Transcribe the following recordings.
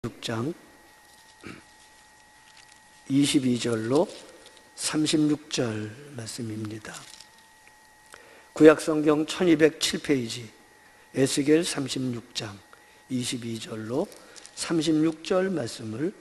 6장 22절로 36절 말씀입니다. 구약성경 1207페이지 에스겔 36장 22절로 36절 말씀을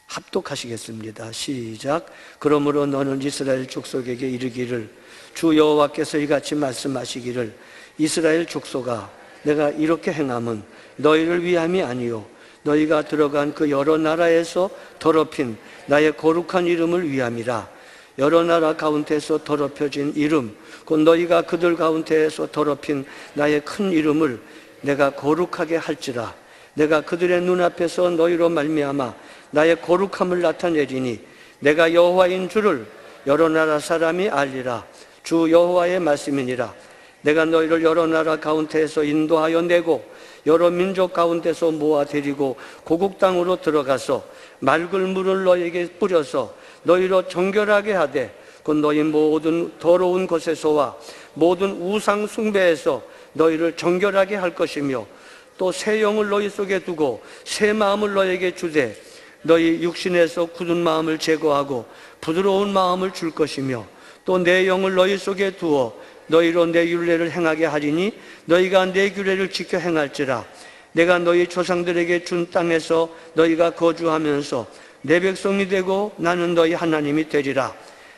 합독하시겠습니다. 시작. 그러므로 너는 이스라엘 족속에게 이르기를 주 여호와께서 이같이 말씀하시기를 이스라엘 족속아 내가 이렇게 행함은 너희를 위함이 아니요 너희가 들어간 그 여러 나라에서 더럽힌 나의 거룩한 이름을 위함이라. 여러 나라 가운데서 더럽혀진 이름 곧 너희가 그들 가운데에서 더럽힌 나의 큰 이름을 내가 거룩하게 할지라. 내가 그들의 눈앞에서 너희로 말미암아 나의 거룩함을 나타내리니 내가 여호와인 줄을 여러 나라 사람이 알리라. 주 여호와의 말씀이니라. 내가 너희를 여러 나라 가운데에서 인도하여 내고 여러 민족 가운데서 모아 데리고 고국 땅으로 들어가서 맑은 물을 너희에게 뿌려서 너희로 정결하게 하되 곧 너희 모든 더러운 것에서와 모든 우상 숭배에서 너희를 정결하게 할 것이며 또 새 영을 너희 속에 두고 새 마음을 너희에게 주되 너희 육신에서 굳은 마음을 제거하고 부드러운 마음을 줄 것이며 또 내 영을 너희 속에 두어 너희로 내 율례를 행하게 하리니 너희가 내 규례를 지켜 행할지라. 내가 너희 조상들에게 준 땅에서 너희가 거주하면서 내 백성이 되고 나는 너희 하나님이 되리라.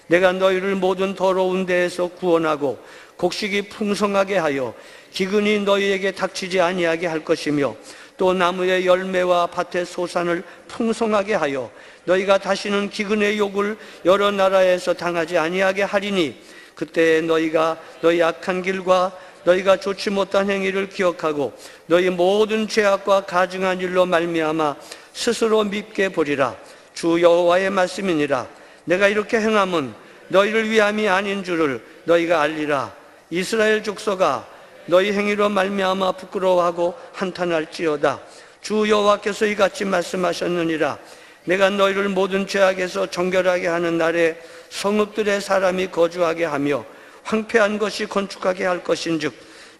내가 너희를 모든 더러운 데에서 구원하고 곡식이 풍성하게 하여 기근이 너희에게 닥치지 아니하게 할 것이며 또 나무의 열매와 밭의 소산을 풍성하게 하여 너희가 다시는 기근의 욕을 여러 나라에서 당하지 아니하게 하리니 그때 너희가 너희 악한 길과 너희가 좋지 못한 행위를 기억하고 너희 모든 죄악과 가증한 일로 말미암아 스스로 밉게 보리라. 주 여호와의 말씀이니라. 내가 이렇게 행함은 너희를 위함이 아닌 줄을 너희가 알리라. 이스라엘 족속아 너희 행위로 말미암아 부끄러워하고 한탄할지어다. 주 여호와께서 이같이 말씀하셨느니라. 내가 너희를 모든 죄악에서 정결하게 하는 날에 성읍들의 사람이 거주하게 하며 황폐한 것이 건축하게 할 것인즉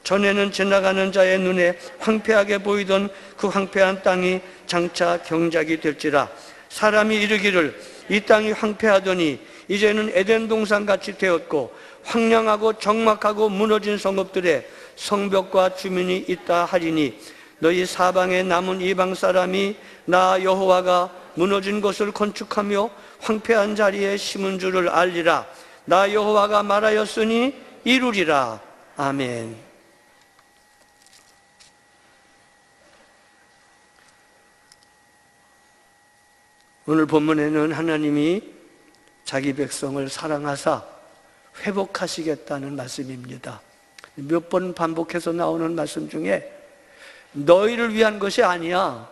전에는 지나가는 자의 눈에 황폐하게 보이던 그 황폐한 땅이 장차 경작이 될지라. 사람이 이르기를 이 땅이 황폐하더니 이제는 에덴 동산같이 되었고 황량하고 적막하고 무너진 성읍들에 성벽과 주민이 있다 하리니 너희 사방에 남은 이방 사람이 나 여호와가 무너진 것을 건축하며 황폐한 자리에 심은 줄을 알리라. 나 여호와가 말하였으니 이루리라. 아멘. 오늘 본문에는 하나님이 자기 백성을 사랑하사 회복하시겠다는 말씀입니다. 몇 번 반복해서 나오는 말씀 중에 너희를 위한 것이 아니야.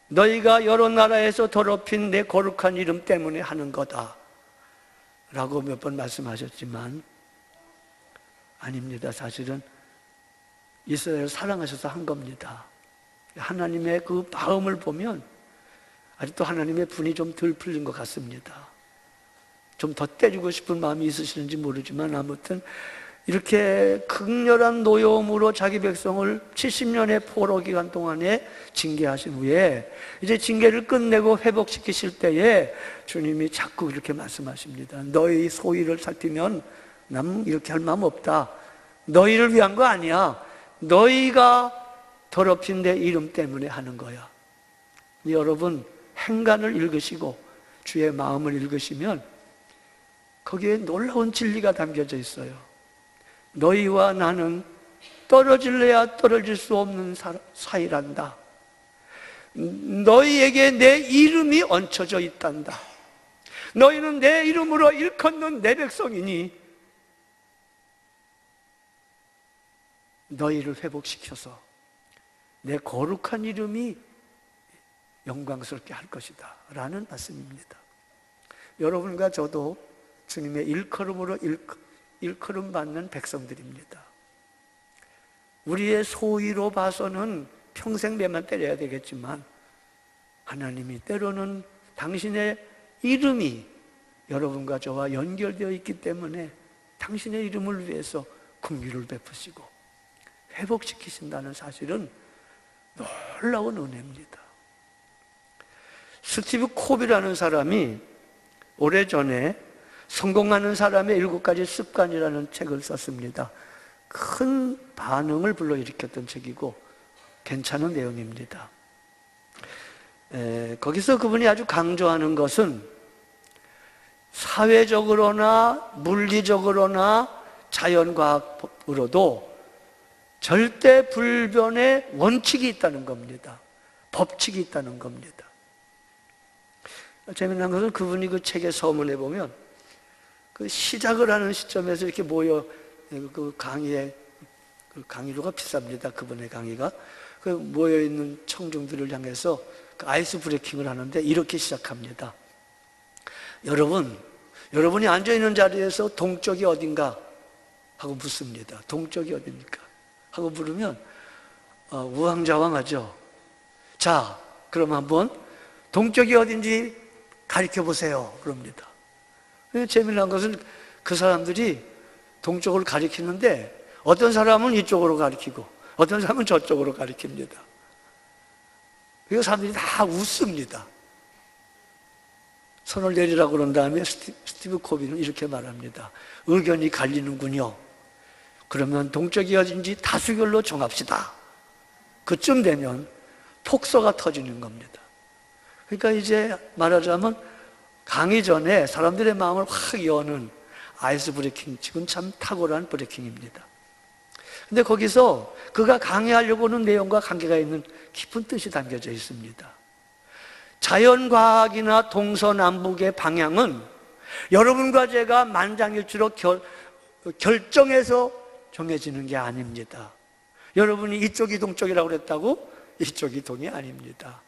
너희가 여러 나라에서 더럽힌 내 거룩한 이름 때문에 하는 거다 라고 몇 번 말씀하셨지만 아닙니다. 사실은 이스라엘을 사랑하셔서 한 겁니다. 하나님의 그 마음을 보면 아직도 하나님의 분이 좀 덜 풀린 것 같습니다. 좀 더 때리고 싶은 마음이 있으시는지 모르지만 아무튼 이렇게 극렬한 노여움으로 자기 백성을 70년의 포로 기간 동안에 징계하신 후에 이제 징계를 끝내고 회복시키실 때에 주님이 자꾸 이렇게 말씀하십니다. 너희 소위를 살피면 남 이렇게 할 마음 없다. 너희를 위한 거 아니야. 너희가 더럽힌 내 이름 때문에 하는 거야. 여러분 행간을 읽으시고 주의 마음을 읽으시면 거기에 놀라운 진리가 담겨져 있어요. 너희와 나는 떨어질래야 떨어질 수 없는 사이란다. 너희에게 내 이름이 얹혀져 있단다. 너희는 내 이름으로 일컫는 내 백성이니 너희를 회복시켜서 내 거룩한 이름이 영광스럽게 할 것이다 라는 말씀입니다. 여러분과 저도 주님의 일컬음으로 일컬음 받는 백성들입니다. 우리의 소위로 봐서는 평생 매만 때려야 되겠지만 하나님이 때로는 당신의 이름이 여러분과 저와 연결되어 있기 때문에 당신의 이름을 위해서 긍휼을 베푸시고 회복시키신다는 사실은 놀라운 은혜입니다. 스티브 콥이라는 사람이 오래전에 성공하는 사람의 7가지 습관이라는 책을 썼습니다. 큰 반응을 불러일으켰던 책이고 괜찮은 내용입니다. 거기서 그분이 아주 강조하는 것은 사회적으로나 물리적으로나 자연과학으로도 절대 불변의 원칙이 있다는 겁니다. 법칙이 있다는 겁니다. 재미난 것은 그분이 그 책의 서문에 보면 그 시작을 하는 시점에서 이렇게 모여 그 강의료가 비쌉니다. 그분의 강의가. 그 모여있는 청중들을 향해서 그 아이스 브레이킹을 하는데 이렇게 시작합니다. 여러분이 앉아있는 자리에서 동쪽이 어딘가? 하고 묻습니다. 동쪽이 어딥니까? 하고 물으면 우왕좌왕하죠. 자, 그럼 한번 동쪽이 어딘지 가르쳐 보세요. 그럽니다. 재미난 것은 그 사람들이 동쪽을 가리키는데 어떤 사람은 이쪽으로 가리키고 어떤 사람은 저쪽으로 가리킵니다. 그 사람들이 다 웃습니다. 손을 내리라고 그런 다음에 스티브 콥이는 이렇게 말합니다. 의견이 갈리는군요. 그러면 동쪽이 어딘지 다수결로 정합시다. 그쯤 되면 폭소가 터지는 겁니다. 그러니까 이제 말하자면 강의 전에 사람들의 마음을 확 여는 아이스 브레이킹, 지금 참 탁월한 브레이킹입니다. 근데 거기서 그가 강의하려고 하는 내용과 관계가 있는 깊은 뜻이 담겨져 있습니다. 자연과학이나 동서남북의 방향은 여러분과 제가 만장일치로 결정해서 정해지는 게 아닙니다. 여러분이 이쪽이 동쪽이라고 그랬다고 이쪽이 동이 아닙니다.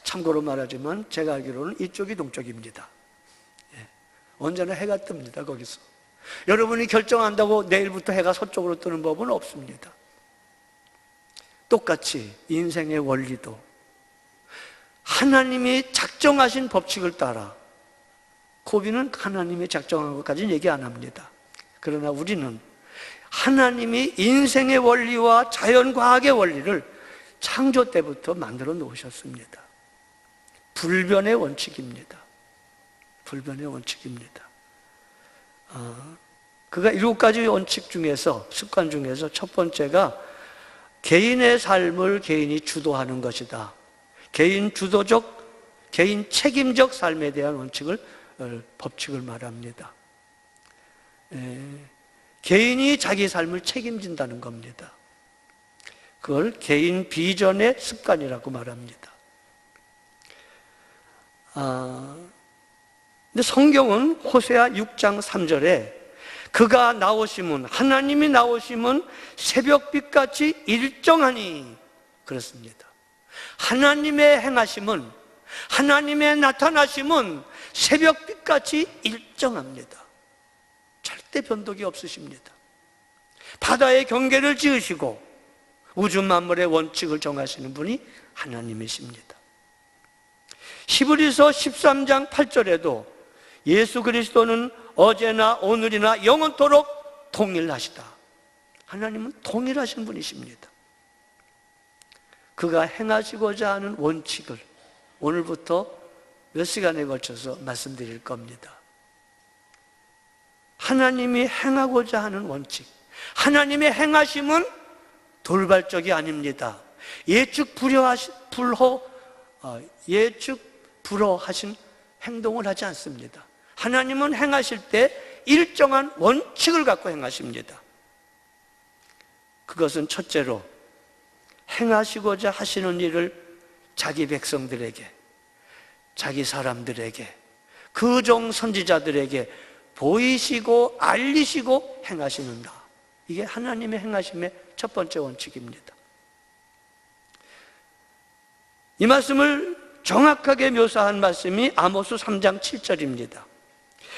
참고로 말하지만 제가 알기로는 이쪽이 동쪽입니다. 언제나 해가 뜹니다. 거기서 여러분이 결정한다고 내일부터 해가 서쪽으로 뜨는 법은 없습니다. 똑같이 인생의 원리도 하나님이 작정하신 법칙을 따라, 콥이는 하나님이 작정한 것까지는 얘기 안 합니다. 그러나 우리는 하나님이 인생의 원리와 자연과학의 원리를 창조 때부터 만들어 놓으셨습니다. 불변의 원칙입니다. 불변의 원칙입니다. 그가 7가지 원칙 중에서, 습관 중에서 첫 번째가 개인의 삶을 개인이 주도하는 것이다. 개인 주도적, 개인 책임적 삶에 대한 법칙을 말합니다. 개인이 자기 삶을 책임진다는 겁니다. 그걸 개인 비전의 습관이라고 말합니다. 근데 성경은 호세아 6장 3절에 그가 나오심은, 하나님이 나오심은 새벽빛같이 일정하니 그렇습니다. 하나님의 행하심은, 하나님의 나타나심은 새벽빛같이 일정합니다. 절대 변동이 없으십니다. 바다의 경계를 지으시고 우주 만물의 원칙을 정하시는 분이 하나님이십니다. 히브리서 13장 8절에도 예수 그리스도는 어제나 오늘이나 영원토록 동일하시다. 하나님은 동일하신 분이십니다. 그가 행하시고자 하는 원칙을 오늘부터 몇 시간에 걸쳐서 말씀드릴 겁니다. 하나님이 행하고자 하는 원칙, 하나님의 행하심은 돌발적이 아닙니다. 예측 불허하신 행동을 하지 않습니다. 하나님은 행하실 때 일정한 원칙을 갖고 행하십니다. 그것은 첫째로 행하시고자 하시는 일을 자기 백성들에게, 자기 사람들에게, 그 종 선지자들에게 보이시고 알리시고 행하시는다. 이게 하나님의 행하심의 첫 번째 원칙입니다. 이 말씀을 정확하게 묘사한 말씀이 아모스 3장 7절입니다.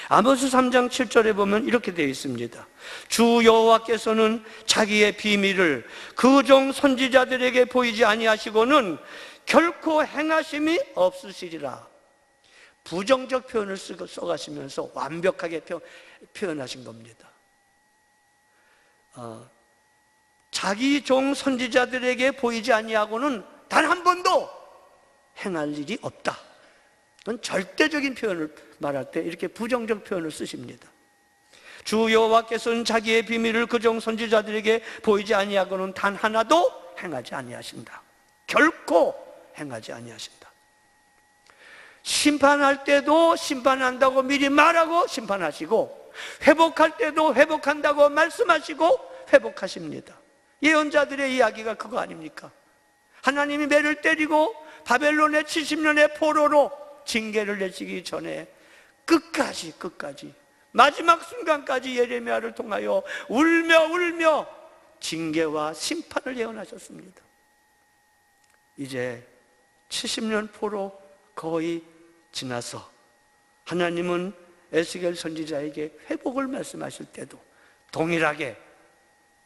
아모스 3장 7절에 보면 이렇게 되어 있습니다. 주 여호와께서는 자기의 비밀을 그 종 선지자들에게 보이지 아니하시고는 결코 행하심이 없으시리라. 부정적 표현을 써가시면서 완벽하게 표현하신 겁니다. 자기 종 선지자들에게 보이지 아니하고는 단 한 번도 행할 일이 없다. 그건 절대적인 표현을 말할 때 이렇게 부정적 표현을 쓰십니다. 주 여호와께서는 자기의 비밀을 그종 선지자들에게 보이지 아니하고는 단 하나도 행하지 아니하신다. 결코 행하지 아니하신다. 심판할 때도 심판한다고 미리 말하고 심판하시고, 회복할 때도 회복한다고 말씀하시고 회복하십니다. 예언자들의 이야기가 그거 아닙니까? 하나님이 매를 때리고 바벨론의 70년의 포로로 징계를 내시기 전에 끝까지 마지막 순간까지 예레미야를 통하여 울며 징계와 심판을 예언하셨습니다. 이제 70년 포로 거의 지나서 하나님은 에스겔 선지자에게 회복을 말씀하실 때도 동일하게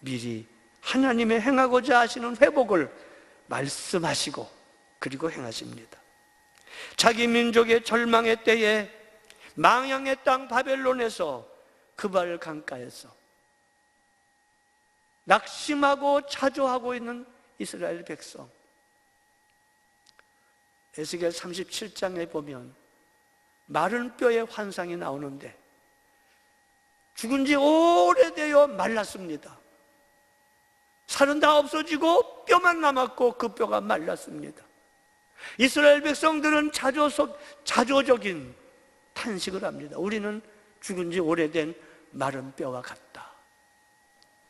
미리 하나님의 행하고자 하시는 회복을 말씀하시고 그리고 행하십니다. 자기 민족의 절망의 때에 망향의 땅 바벨론에서 그발 강가에서 낙심하고 자조하고 있는 이스라엘 백성, 에스겔 37장에 보면 마른 뼈의 환상이 나오는데 죽은 지 오래되어 말랐습니다. 살은 다 없어지고 뼈만 남았고 그 뼈가 말랐습니다. 이스라엘 백성들은 자조적인 탄식을 합니다. 우리는 죽은 지 오래된 마른 뼈와 같다.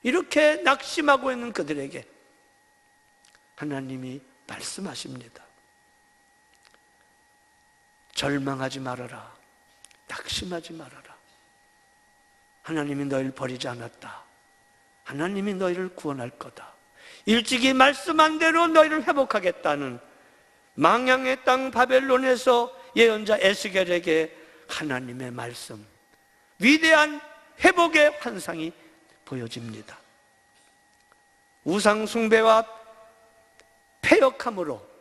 이렇게 낙심하고 있는 그들에게 하나님이 말씀하십니다. 절망하지 말아라. 낙심하지 말아라. 하나님이 너희를 버리지 않았다. 하나님이 너희를 구원할 거다. 일찍이 말씀한 대로 너희를 회복하겠다는 망향의 땅 바벨론에서 예언자 에스겔에게 하나님의 말씀, 위대한 회복의 환상이 보여집니다. 우상 숭배와 패역함으로,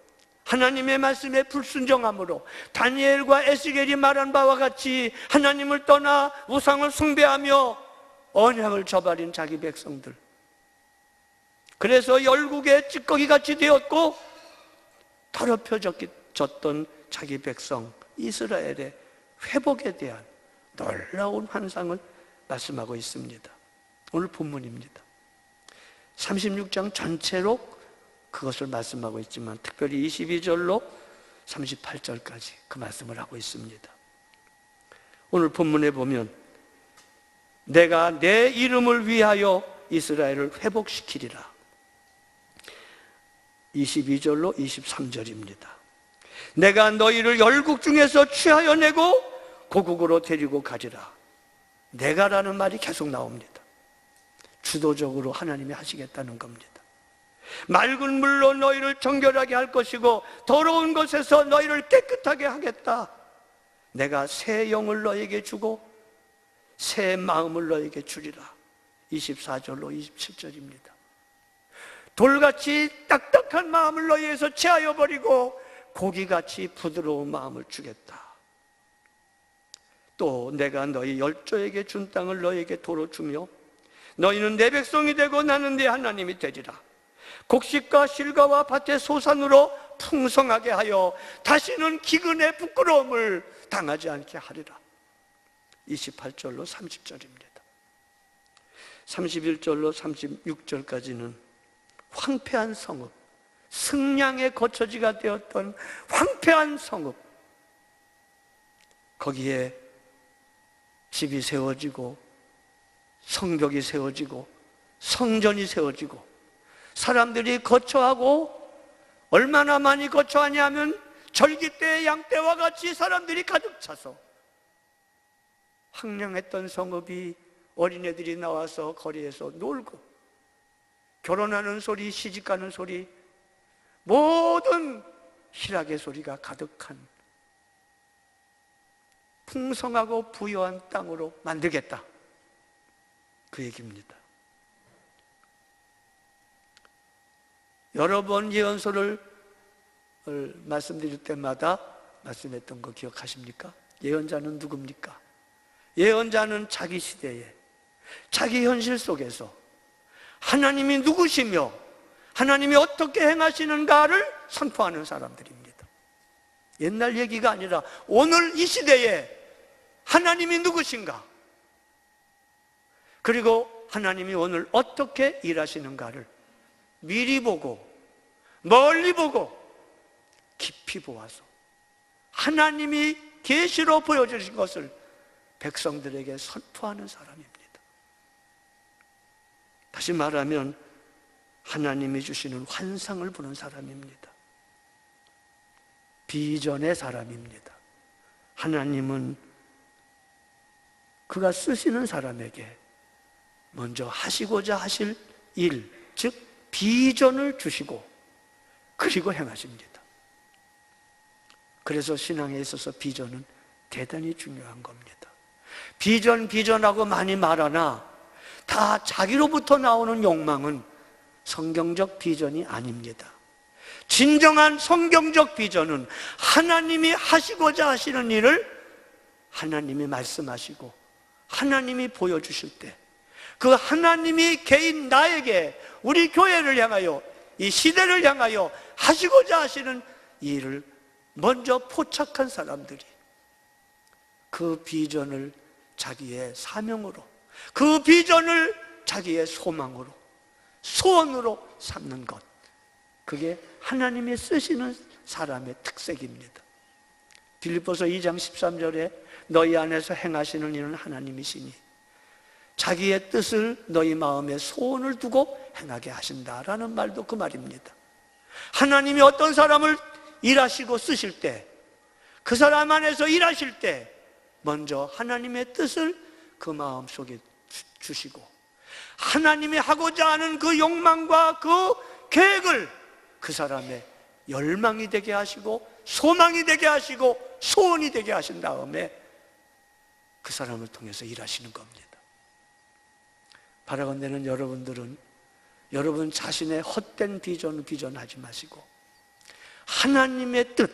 하나님의 말씀에 불순종함으로 다니엘과 에스겔이 말한 바와 같이 하나님을 떠나 우상을 숭배하며 언약을 저버린 자기 백성들, 그래서 열국의 찌꺼기같이 되었고 더럽혀졌던 자기 백성 이스라엘의 회복에 대한 놀라운 환상을 말씀하고 있습니다. 오늘 본문입니다. 36장 전체로 그것을 말씀하고 있지만 특별히 22절로 38절까지 그 말씀을 하고 있습니다. 오늘 본문에 보면 내가 내 이름을 위하여 이스라엘을 회복시키리라. 22절로 23절입니다. 내가 너희를 열국 중에서 취하여 내고 고국으로 데리고 가리라. 내가라는 말이 계속 나옵니다. 주도적으로 하나님이 하시겠다는 겁니다. 맑은 물로 너희를 정결하게 할 것이고 더러운 것에서 너희를 깨끗하게 하겠다. 내가 새 영을 너에게 주고 새 마음을 너에게 주리라. 24절로 27절입니다. 돌같이 딱딱한 마음을 너희에서 제하여 버리고 고기같이 부드러운 마음을 주겠다. 또 내가 너희 열조에게 준 땅을 너희에게 도로 주며 너희는 내 백성이 되고 나는 네 하나님이 되리라. 곡식과 실과와 밭의 소산으로 풍성하게 하여 다시는 기근의 부끄러움을 당하지 않게 하리라. 28절로 30절입니다. 31절로 36절까지는 황폐한 성읍, 승량의 거처지가 되었던 황폐한 성읍, 거기에 집이 세워지고 성벽이 세워지고 성전이 세워지고 사람들이 거처하고, 얼마나 많이 거처하냐면 절기때 양떼와 같이 사람들이 가득 차서 황량했던 성읍이 어린애들이 나와서 거리에서 놀고 결혼하는 소리, 시집가는 소리, 모든 희락의 소리가 가득한 풍성하고 부유한 땅으로 만들겠다, 그 얘기입니다. 여러 번 예언서를 말씀드릴 때마다 말씀했던 거 기억하십니까? 예언자는 누굽니까? 예언자는 자기 시대에, 자기 현실 속에서 하나님이 누구시며 하나님이 어떻게 행하시는가를 선포하는 사람들입니다. 옛날 얘기가 아니라 오늘 이 시대에 하나님이 누구신가, 그리고 하나님이 오늘 어떻게 일하시는가를 미리 보고 멀리 보고 깊이 보아서 하나님이 계시로 보여주신 것을 백성들에게 선포하는 사람입니다. 다시 말하면 하나님이 주시는 환상을 보는 사람입니다. 비전의 사람입니다. 하나님은 그가 쓰시는 사람에게 먼저 하시고자 하실 일, 즉 비전을 주시고 그리고 행하십니다. 그래서 신앙에 있어서 비전은 대단히 중요한 겁니다. 비전하고 많이 말하나 다 자기로부터 나오는 욕망은 성경적 비전이 아닙니다. 진정한 성경적 비전은 하나님이 하시고자 하시는 일을 하나님이 말씀하시고 하나님이 보여주실 때, 그 하나님이 개인 나에게, 우리 교회를 향하여, 이 시대를 향하여 하시고자 하시는 일을 먼저 포착한 사람들이 그 비전을 자기의 사명으로, 그 비전을 자기의 소망으로, 소원으로 삼는 것, 그게 하나님이 쓰시는 사람의 특색입니다. 빌립보서 2장 13절에 너희 안에서 행하시는 일은 하나님이시니 자기의 뜻을 너희 마음에 소원을 두고 행하게 하신다라는 말도 그 말입니다. 하나님이 어떤 사람을 일하시고 쓰실 때, 그 사람 안에서 일하실 때 먼저 하나님의 뜻을 그 마음속에 주시고 하나님이 하고자 하는 그 욕망과 그 계획을 그 사람의 열망이 되게 하시고 소망이 되게 하시고 소원이 되게 하신 다음에 그 사람을 통해서 일하시는 겁니다. 바라건대는 여러분들은 여러분 자신의 헛된 비전하지 마시고 하나님의 뜻,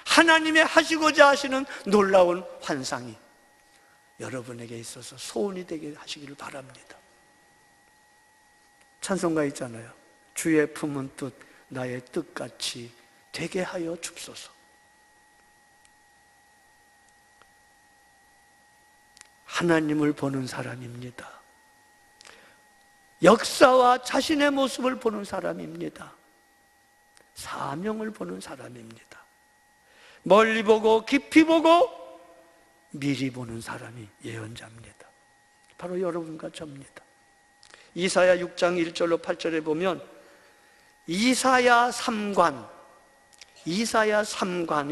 하나님의 하시고자 하시는 놀라운 환상이 여러분에게 있어서 소원이 되게 하시기를 바랍니다. 찬송가 있잖아요. 주의 품은 뜻 나의 뜻같이 되게 하여 줍소서. 하나님을 보는 사람입니다. 역사와 자신의 모습을 보는 사람입니다. 사명을 보는 사람입니다. 멀리 보고 깊이 보고 미리 보는 사람이 예언자입니다. 바로 여러분과 저입니다. 이사야 6장 1절로 8절에 보면 이사야 3관이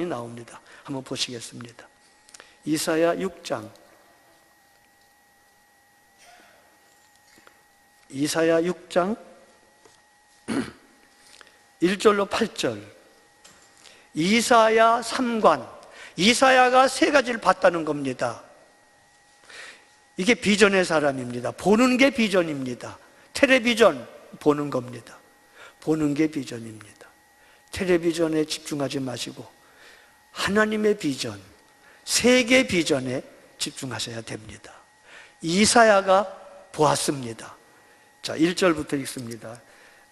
나옵니다. 한번 보시겠습니다. 이사야 6장 1절로 8절. 이사야 3관, 이사야가 세 가지를 봤다는 겁니다. 이게 비전의 사람입니다. 보는 게 비전입니다. 텔레비전 보는 겁니다. 보는 게 비전입니다. 텔레비전에 집중하지 마시고 하나님의 비전, 세계 비전에 집중하셔야 됩니다. 이사야가 보았습니다. 자, 1절부터 읽습니다.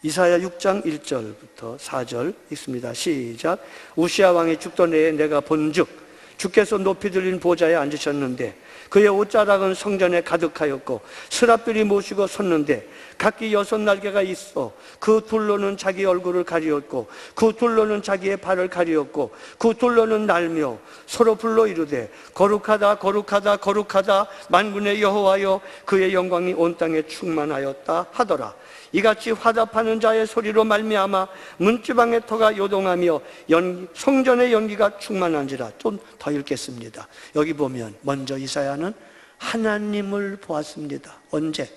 이사야 6장 1절부터 4절 읽습니다. 시작. 우시야 왕이 죽던 해에 내가 본즉 주께서 높이 들린 보좌에 앉으셨는데 그의 옷자락은 성전에 가득하였고 스라필이 모시고 섰는데 각기 6날개가 있어 그 둘로는 자기 얼굴을 가리었고 그 둘로는 자기의 발을 가리었고 그 둘로는 날며 서로 불러 이르되 거룩하다 거룩하다 거룩하다 만군의 여호와여 그의 영광이 온 땅에 충만하였다 하더라. 이같이 화답하는 자의 소리로 말미암아 문지방의 터가 요동하며 성전의 연기가 충만한지라. 좀 더 읽겠습니다. 여기 보면 먼저 이사야는 하나님을 보았습니다. 언제?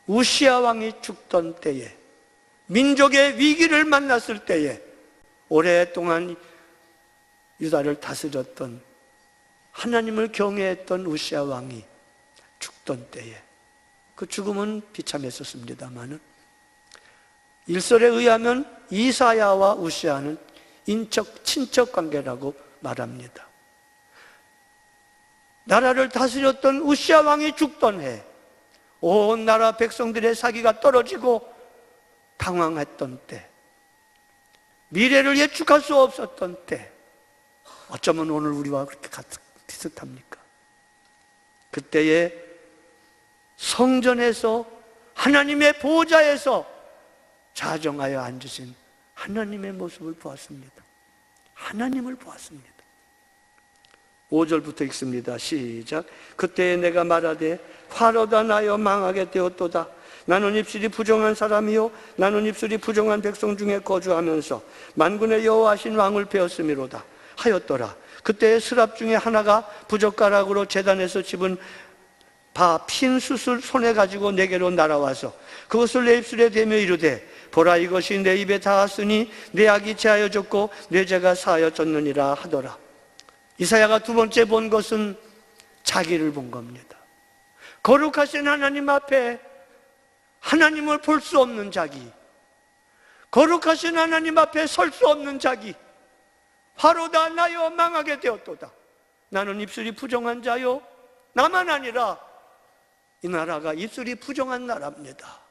우시야 왕이 죽던 때에, 민족의 위기를 만났을 때에, 오랫동안 유다를 다스렸던, 하나님을 경외했던 우시야 왕이 죽던 때에, 그 죽음은 비참했었습니다마는 일설에 의하면 이사야와 우시야는 친척 관계라고 말합니다. 나라를 다스렸던 우시야 왕이 죽던 해, 온 나라 백성들의 사기가 떨어지고 당황했던 때, 미래를 예측할 수 없었던 때, 어쩌면 오늘 우리와 그렇게 비슷합니까? 그때에 성전에서 하나님의 보좌에서 자정하여 앉으신 하나님의 모습을 보았습니다. 하나님을 보았습니다. 5절부터 읽습니다. 시작. 그때에 내가 말하되 화로다 나여 망하게 되었도다. 나는 입술이 부정한 사람이요 나는 입술이 부정한 백성 중에 거주하면서 만군의 여호와신 왕을 배웠음이로다 하였더라. 그때의 스랍 중에 하나가 부젓가락으로 제단에서 집은 핀 숯을 손에 가지고 내게로 날아와서 그것을 내 입술에 대며 이르되 보라 이것이 내 입에 닿았으니 내 악이 제하여졌고 내 죄가 사하여졌느니라 하더라. 이사야가 두 번째 본 것은 자기를 본 겁니다. 거룩하신 하나님 앞에 하나님을 볼 수 없는 자기, 거룩하신 하나님 앞에 설 수 없는 자기, 화로다 나여 망하게 되었도다. 나는 입술이 부정한 자요 나만 아니라 이 나라가 입술이 부정한 나라입니다.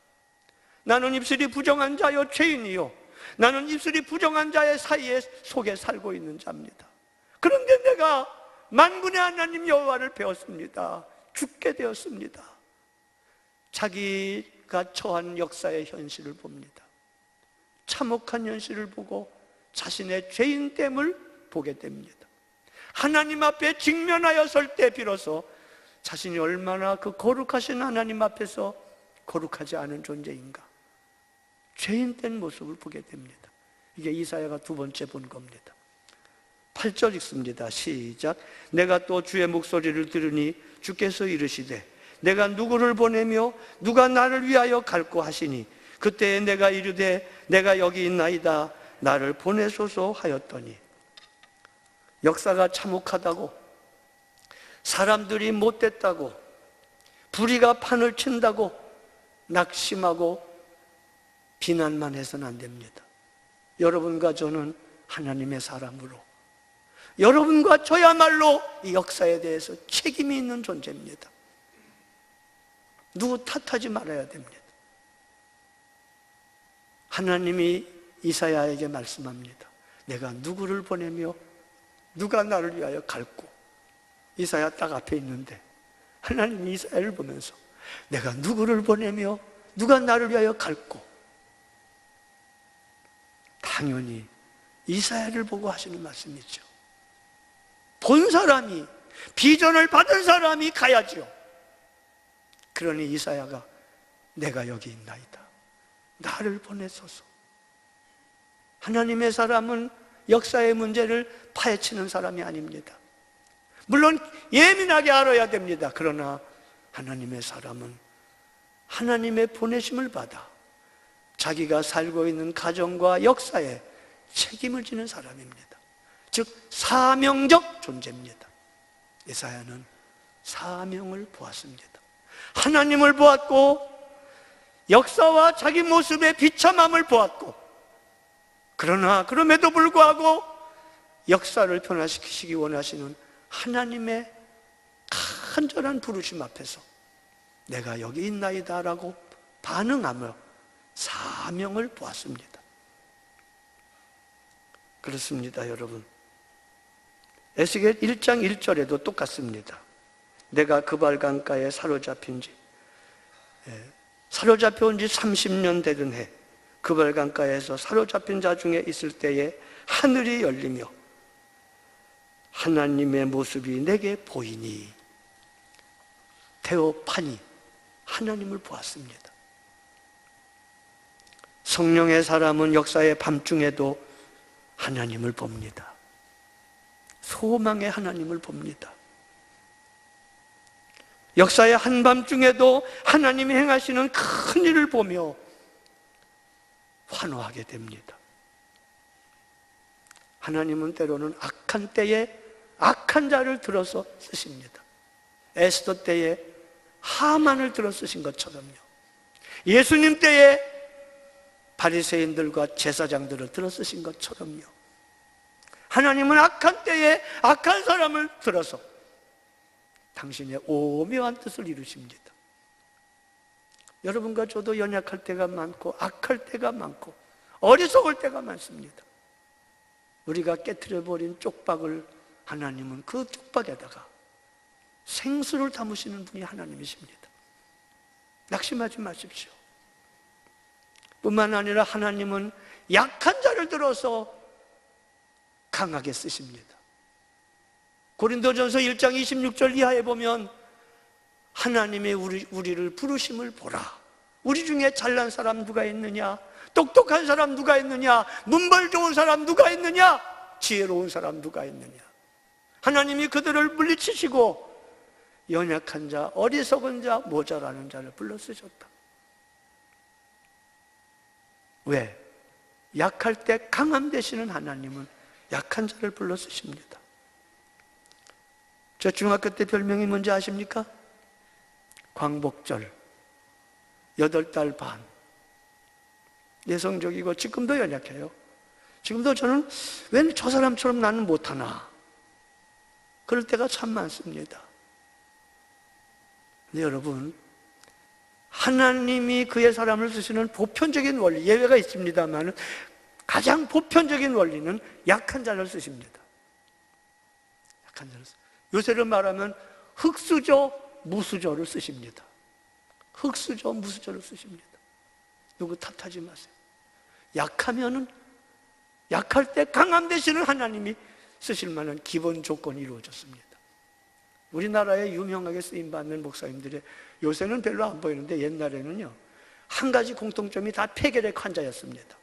나는 입술이 부정한 자요 죄인이요 나는 입술이 부정한 자의 사이에 속에 살고 있는 자입니다. 그런데 내가 만군의 하나님 여호와를 배웠습니다. 죽게 되었습니다. 자기가 처한 역사의 현실을 봅니다. 참혹한 현실을 보고 자신의 죄인됨을 보게 됩니다. 하나님 앞에 직면하여 설 때 비로소 자신이 얼마나 그 거룩하신 하나님 앞에서 거룩하지 않은 존재인가, 죄인된 모습을 보게 됩니다. 이게 이사야가 두 번째 본 겁니다. 8절 읽습니다. 시작. 내가 또 주의 목소리를 들으니 주께서 이르시되 내가 누구를 보내며 누가 나를 위하여 갈고 하시니 그때에 내가 이르되 내가 여기 있나이다 나를 보내소서 하였더니, 역사가 참혹하다고, 사람들이 못됐다고, 불의가 판을 친다고 낙심하고 비난만 해서는 안 됩니다. 여러분과 저는 하나님의 사람으로, 여러분과 저야말로 이 역사에 대해서 책임이 있는 존재입니다. 누구 탓하지 말아야 됩니다. 하나님이 이사야에게 말씀합니다. 내가 누구를 보내며 누가 나를 위하여 갈고. 이사야 딱 앞에 있는데 하나님이 이사야를 보면서 내가 누구를 보내며 누가 나를 위하여 갈고. 당연히 이사야를 보고 하시는 말씀이죠. 본 사람이, 비전을 받은 사람이 가야죠. 그러니 이사야가 내가 여기 있나이다 나를 보내소서. 하나님의 사람은 역사의 문제를 파헤치는 사람이 아닙니다. 물론 예민하게 알아야 됩니다. 그러나 하나님의 사람은 하나님의 보내심을 받아 자기가 살고 있는 가정과 역사에 책임을 지는 사람입니다. 즉 사명적 존재입니다. 이사야는 사명을 보았습니다. 하나님을 보았고 역사와 자기 모습의 비참함을 보았고, 그러나 그럼에도 불구하고 역사를 변화시키시기 원하시는 하나님의 간절한 부르심 앞에서 내가 여기 있나이다 라고 반응하며 사명을 보았습니다. 그렇습니다, 여러분. 에스겔 1장 1절에도 똑같습니다. 내가 그발 강가에 사로잡힌 지 30년 되던 해 그발 강가에서 사로잡힌 자 중에 있을 때에 하늘이 열리며 하나님의 모습이 내게 보이니, 테오파니, 하나님을 보았습니다. 성령의 사람은 역사의 밤중에도 하나님을 봅니다. 소망의 하나님을 봅니다. 역사의 한밤중에도 하나님이 행하시는 큰 일을 보며 환호하게 됩니다. 하나님은 때로는 악한 때에 악한 자를 들어서 쓰십니다. 에스더 때에 하만을 들어 쓰신 것처럼요. 예수님 때에 바리새인들과 제사장들을 들어 쓰신 것처럼요. 하나님은 악한 때에 악한 사람을 들어서 당신의 오묘한 뜻을 이루십니다. 여러분과 저도 연약할 때가 많고 악할 때가 많고 어리석을 때가 많습니다. 우리가 깨트려버린 쪽박을 하나님은 그 뚝박에다가 생수를 담으시는 분이 하나님이십니다. 낙심하지 마십시오. 뿐만 아니라 하나님은 약한 자를 들어서 강하게 쓰십니다. 고린도전서 1장 26절 이하에 보면 하나님의 우리를 부르심을 보라. 우리 중에 잘난 사람 누가 있느냐? 똑똑한 사람 누가 있느냐? 문벌 좋은 사람 누가 있느냐? 지혜로운 사람 누가 있느냐? 하나님이 그들을 물리치시고 연약한 자, 어리석은 자, 모자라는 자를 불러 쓰셨다. 왜? 약할 때 강함 되시는 하나님은 약한 자를 불러 쓰십니다. 저 중학교 때 별명이 뭔지 아십니까? 광복절 8달 반. 내성적이고 지금도 연약해요. 지금도 저는 왜 저 사람처럼 나는 못하나 그럴 때가 참 많습니다. 근데 여러분, 하나님이 그의 사람을 쓰시는 보편적인 원리, 예외가 있습니다만 가장 보편적인 원리는 약한 자를 쓰십니다. 약한 자를 쓰십니다. 요새로 말하면 흙수저, 무수저를 쓰십니다. 흙수저, 무수저를 쓰십니다. 누구 탓하지 마세요. 약하면은, 약할 때 강함 되시는 하나님이 쓰실 만한 기본 조건이 이루어졌습니다. 우리나라에 유명하게 쓰임받는 목사님들의, 요새는 별로 안 보이는데 옛날에는요, 한 가지 공통점이 다 폐결핵 환자였습니다.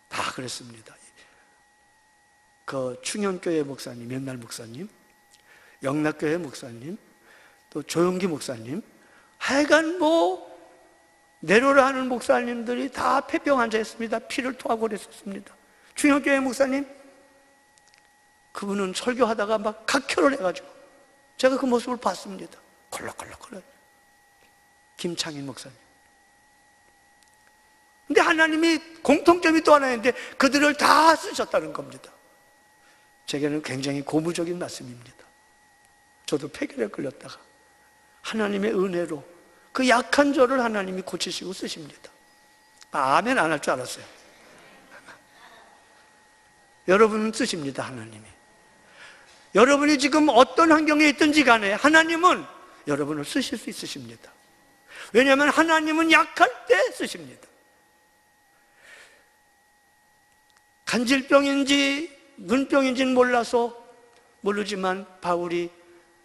다 그랬습니다. 그 충현교회 목사님, 옛날 목사님, 영락교회 목사님, 또 조영기 목사님, 하여간 내로라 하는 목사님들이 다 폐병 환자였습니다. 피를 토하고 그랬었습니다. 충현교회 목사님, 그분은 설교하다가 막 각혈을 해가지고 제가 그 모습을 봤습니다. 콜록콜록콜록. 김창인 목사님. 근데 하나님이 공통점이 또 하나 있는데 그들을 다 쓰셨다는 겁니다. 제게는 굉장히 고무적인 말씀입니다. 저도 폐결에 걸렸다가 하나님의 은혜로 그 약한 저를 하나님이 고치시고 쓰십니다. 아멘 안 할 줄 알았어요. 여러분은 쓰십니다, 하나님이. 여러분이 지금 어떤 환경에 있든지 간에 하나님은 여러분을 쓰실 수 있으십니다. 왜냐하면 하나님은 약할 때 쓰십니다. 간질병인지 눈병인지는 모르지만 바울이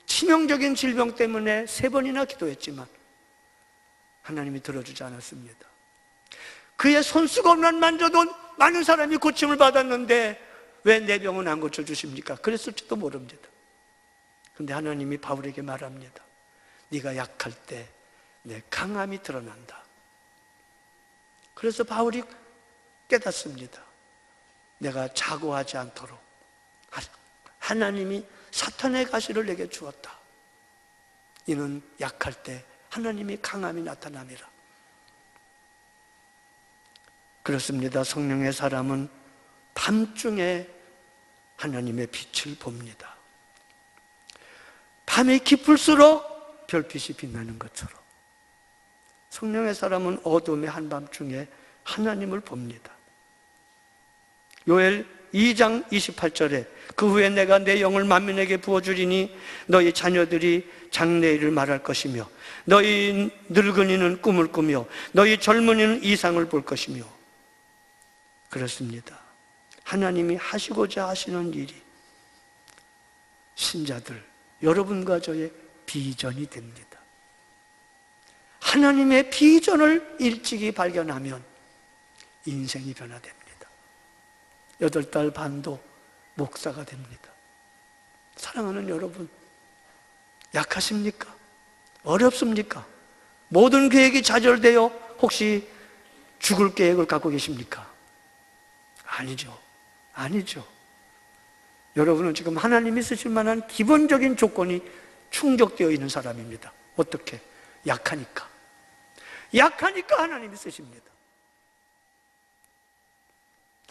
치명적인 질병 때문에 3번이나 기도했지만 하나님이 들어주지 않았습니다. 그의 손수건만 만져도 많은 사람이 고침을 받았는데 왜 내 병은 안 고쳐주십니까? 그랬을지도 모릅니다. 근데 하나님이 바울에게 말합니다. 네가 약할 때 내 강함이 드러난다. 그래서 바울이 깨닫습니다. 내가 자고하지 않도록 하나님이 사탄의 가시를 내게 주었다. 이는 약할 때 하나님이 강함이 나타남이라. 그렇습니다. 성령의 사람은 밤중에 하나님의 빛을 봅니다. 밤이 깊을수록 별빛이 빛나는 것처럼 성령의 사람은 어둠의 한밤중에 하나님을 봅니다. 요엘 2장 28절에 그 후에 내가 내 영을 만민에게 부어주리니 너희 자녀들이 장래일을 말할 것이며 너희 늙은이는 꿈을 꾸며 너희 젊은이는 이상을 볼 것이며. 그렇습니다. 하나님이 하시고자 하시는 일이 신자들, 여러분과 저의 비전이 됩니다. 하나님의 비전을 일찍이 발견하면 인생이 변화됩니다. 8달 반도 목사가 됩니다. 사랑하는 여러분, 약하십니까? 어렵습니까? 모든 계획이 좌절되어 혹시 죽을 계획을 갖고 계십니까? 아니죠. 아니죠. 여러분은 지금 하나님이 쓰실 만한 기본적인 조건이 충족되어 있는 사람입니다. 어떻게? 약하니까. 약하니까 하나님이 쓰십니다.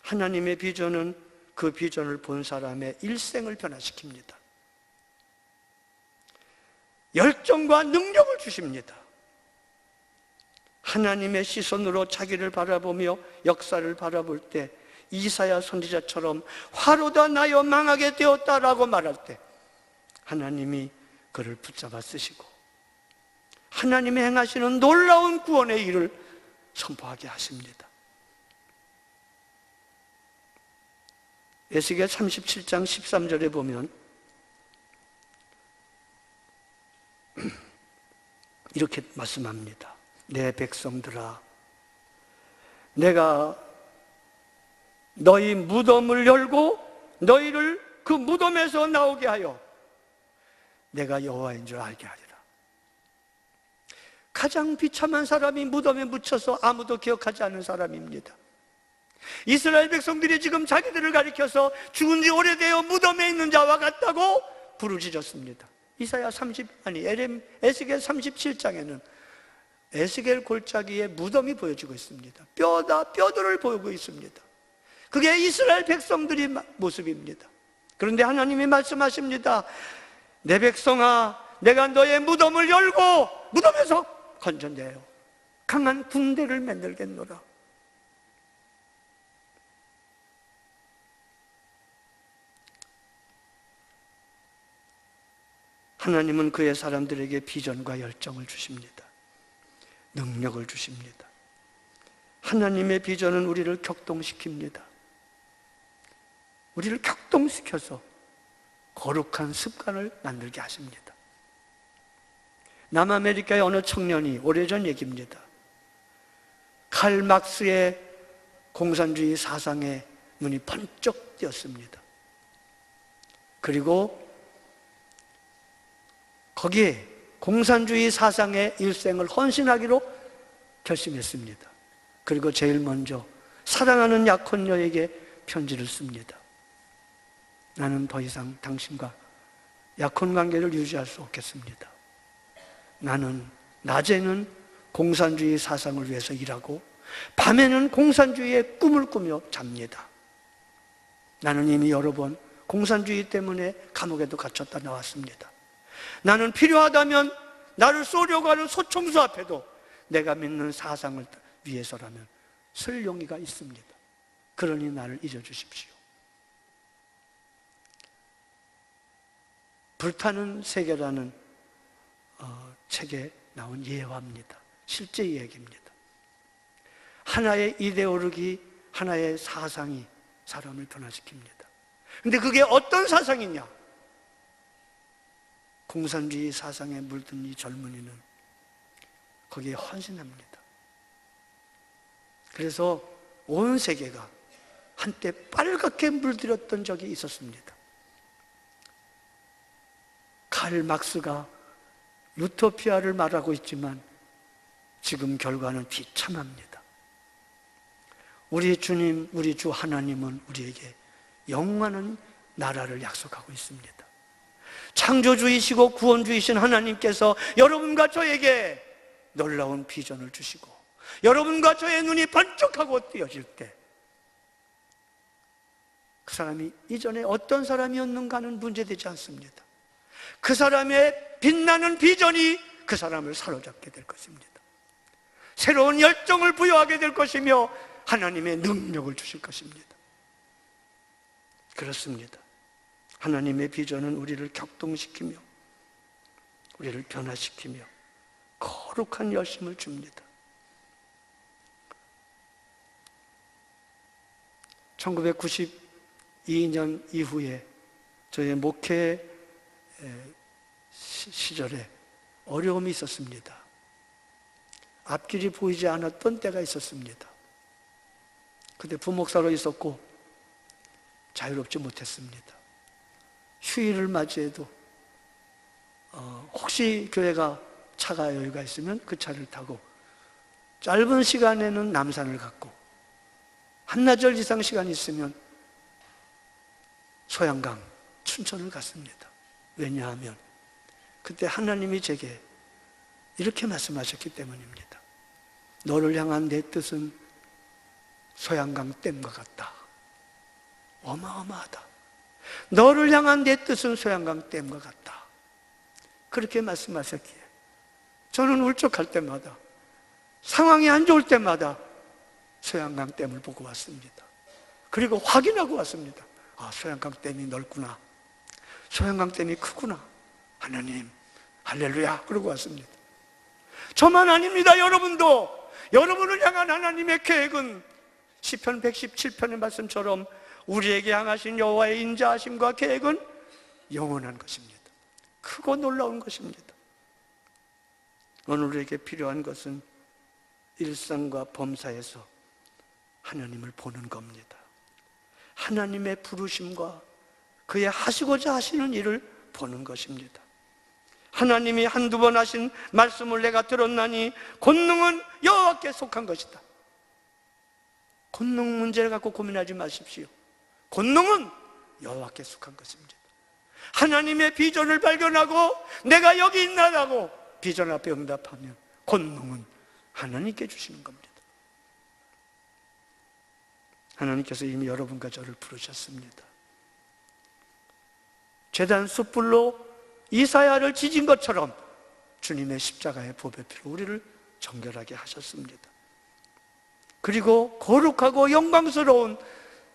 하나님의 비전은 그 비전을 본 사람의 일생을 변화시킵니다. 열정과 능력을 주십니다. 하나님의 시선으로 자기를 바라보며 역사를 바라볼 때 이사야 선지자처럼 화로다 나여 망하게 되었다라고 말할 때 하나님이 그를 붙잡아 쓰시고 하나님이 행하시는 놀라운 구원의 일을 선포하게 하십니다. 에스겔 37장 13절에 보면 이렇게 말씀합니다. 내 백성들아, 내가 너희 무덤을 열고 너희를 그 무덤에서 나오게 하여 내가 여호와인 줄 알게 하리라. 가장 비참한 사람이 무덤에 묻혀서 아무도 기억하지 않는 사람입니다. 이스라엘 백성들이 지금 자기들을 가리켜서 죽은 지 오래되어 무덤에 있는 자와 같다고 부르짖었습니다. 에스겔 37장에는 에스겔 골짜기에 무덤이 보여지고 있습니다. 뼈들을 보이고 있습니다. 그게 이스라엘 백성들의 모습입니다. 그런데 하나님이 말씀하십니다. 내 백성아, 내가 너의 무덤을 열고 무덤에서 건져내요 강한 궁대를 만들겠노라. 하나님은 그의 사람들에게 비전과 열정을 주십니다. 능력을 주십니다. 하나님의 비전은 우리를 격동시킵니다. 우리를 격동시켜서 거룩한 습관을 만들게 하십니다. 남아메리카의 어느 청년이 오래전 얘기입니다. 칼 막스의 공산주의 사상에 눈이 번쩍 띄었습니다. 그리고 거기에 공산주의 사상의 일생을 헌신하기로 결심했습니다. 그리고 제일 먼저 사랑하는 약혼녀에게 편지를 씁니다. 나는 더 이상 당신과 약혼관계를 유지할 수 없겠습니다. 나는 낮에는 공산주의 사상을 위해서 일하고 밤에는 공산주의의 꿈을 꾸며 잡니다. 나는 이미 여러 번 공산주의 때문에 감옥에도 갇혔다 나왔습니다. 나는 필요하다면 나를 쏘려고 하는 소총수 앞에도 내가 믿는 사상을 위해서라면 설 용의가 있습니다. 그러니 나를 잊어주십시오. 불타는 세계라는 책에 나온 예화입니다. 실제 얘기입니다. 하나의 이데올로기, 하나의 사상이 사람을 변화시킵니다. 근데 그게 어떤 사상이냐? 공산주의 사상에 물든 이 젊은이는 거기에 헌신합니다. 그래서 온 세계가 한때 빨갛게 물들였던 적이 있었습니다. 칼 막스가 유토피아를 말하고 있지만 지금 결과는 비참합니다. 우리 주님, 우리 주 하나님은 우리에게 영원한 나라를 약속하고 있습니다. 창조주이시고 구원주이신 하나님께서 여러분과 저에게 놀라운 비전을 주시고 여러분과 저의 눈이 번쩍하고 띄어질 때 그 사람이 이전에 어떤 사람이었는가는 문제되지 않습니다. 그 사람의 빛나는 비전이 그 사람을 사로잡게 될 것입니다. 새로운 열정을 부여하게 될 것이며 하나님의 능력을 주실 것입니다. 그렇습니다. 하나님의 비전은 우리를 격동시키며 우리를 변화시키며 거룩한 열심을 줍니다. 1992년 이후에 저의 목회 시절에 어려움이 있었습니다. 앞길이 보이지 않았던 때가 있었습니다. 그때 부목사로 있었고 자유롭지 못했습니다. 휴일을 맞이해도 혹시 교회가 차가 여유가 있으면 그 차를 타고 짧은 시간에는 남산을 갔고 한나절 이상 시간이 있으면 소양강, 춘천을 갔습니다. 왜냐하면 그때 하나님이 제게 이렇게 말씀하셨기 때문입니다. 너를 향한 내 뜻은 소양강 댐과 같다. 어마어마하다. 너를 향한 내 뜻은 소양강 댐과 같다. 그렇게 말씀하셨기에 저는 울적할 때마다 상황이 안 좋을 때마다 소양강 댐을 보고 왔습니다. 그리고 확인하고 왔습니다. 아, 소양강 댐이 넓구나. 소양강 댐이 크구나. 하나님, 할렐루야. 그러고 왔습니다. 저만 아닙니다. 여러분도. 여러분을 향한 하나님의 계획은 시편 117편의 말씀처럼 우리에게 향하신 여호와의 인자하심과 계획은 영원한 것입니다. 크고 놀라운 것입니다. 오늘 우리에게 필요한 것은 일상과 범사에서 하나님을 보는 겁니다. 하나님의 부르심과 그의 하시고자 하시는 일을 보는 것입니다. 하나님이 한두 번 하신 말씀을 내가 들었나니 권능은 여호와께 속한 것이다. 권능 문제를 갖고 고민하지 마십시오. 권능은 여호와께 속한 것입니다. 하나님의 비전을 발견하고 내가 여기 있나라고 비전 앞에 응답하면 권능은 하나님께 주시는 겁니다. 하나님께서 이미 여러분과 저를 부르셨습니다. 제단 숯불로 이사야를 지진 것처럼 주님의 십자가의 보배 피로 우리를 정결하게 하셨습니다. 그리고 거룩하고 영광스러운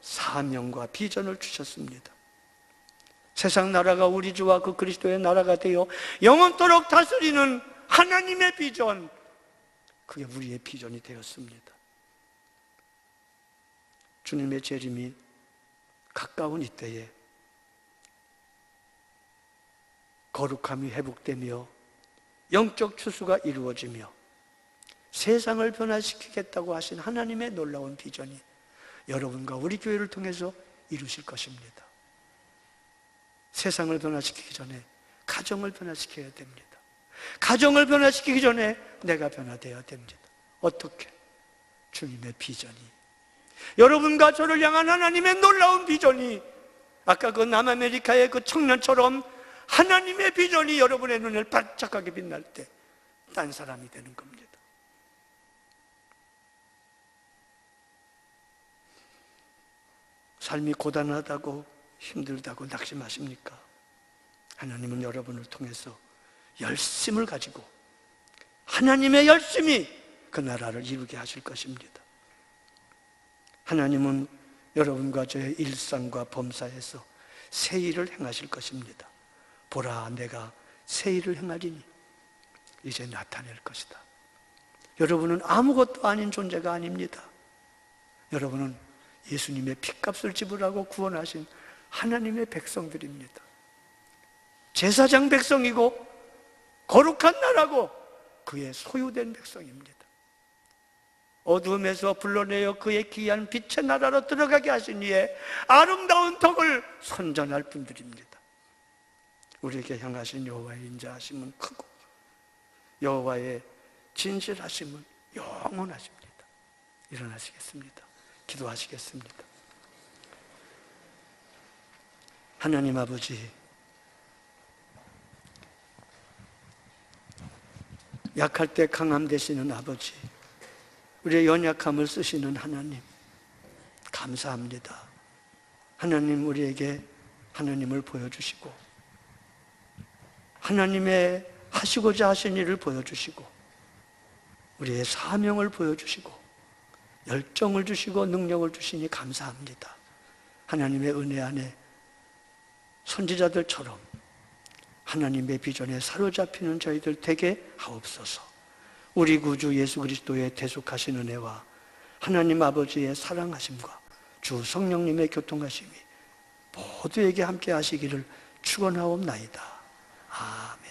사명과 비전을 주셨습니다. 세상 나라가 우리 주와 그 그리스도의 나라가 되어 영원토록 다스리는 하나님의 비전, 그게 우리의 비전이 되었습니다. 주님의 재림이 가까운 이때에 거룩함이 회복되며 영적 추수가 이루어지며 세상을 변화시키겠다고 하신 하나님의 놀라운 비전이 여러분과 우리 교회를 통해서 이루실 것입니다. 세상을 변화시키기 전에 가정을 변화시켜야 됩니다. 가정을 변화시키기 전에 내가 변화되어야 됩니다. 어떻게? 주님의 비전이, 여러분과 저를 향한 하나님의 놀라운 비전이, 아까 그 남아메리카의 그 청년처럼 하나님의 비전이 여러분의 눈을 반짝하게 빛날 때 딴 사람이 되는 겁니다. 삶이 고단하다고 힘들다고 낙심하십니까? 하나님은 여러분을 통해서 열심을 가지고 하나님의 열심이 그 나라를 이루게 하실 것입니다. 하나님은 여러분과 저의 일상과 범사에서 새 일을 행하실 것입니다. 보라, 내가 새 일을 행하리니 이제 나타낼 것이다. 여러분은 아무것도 아닌 존재가 아닙니다. 여러분은 예수님의 핏값을 지불하고 구원하신 하나님의 백성들입니다. 제사장 백성이고 거룩한 나라고 그의 소유된 백성입니다. 어둠에서 불러내어 그의 귀한 빛의 나라로 들어가게 하신 이의 아름다운 덕을 선전할 분들입니다. 우리에게 향하신 여호와의 인자하심은 크고 여호와의 진실하심은 영원하십니다. 일어나시겠습니다. 기도하시겠습니다. 하나님 아버지, 약할 때 강함 되시는 아버지, 우리의 연약함을 쓰시는 하나님, 감사합니다. 하나님, 우리에게 하나님을 보여주시고 하나님의 하시고자 하신 일을 보여주시고 우리의 사명을 보여주시고 열정을 주시고 능력을 주시니 감사합니다. 하나님의 은혜 안에 선지자들처럼 하나님의 비전에 사로잡히는 저희들 되게 하옵소서. 우리 구주 예수 그리스도의 대속하신 은혜와 하나님 아버지의 사랑하심과 주 성령님의 교통하심이 모두에게 함께 하시기를 축원하옵나이다. 아멘.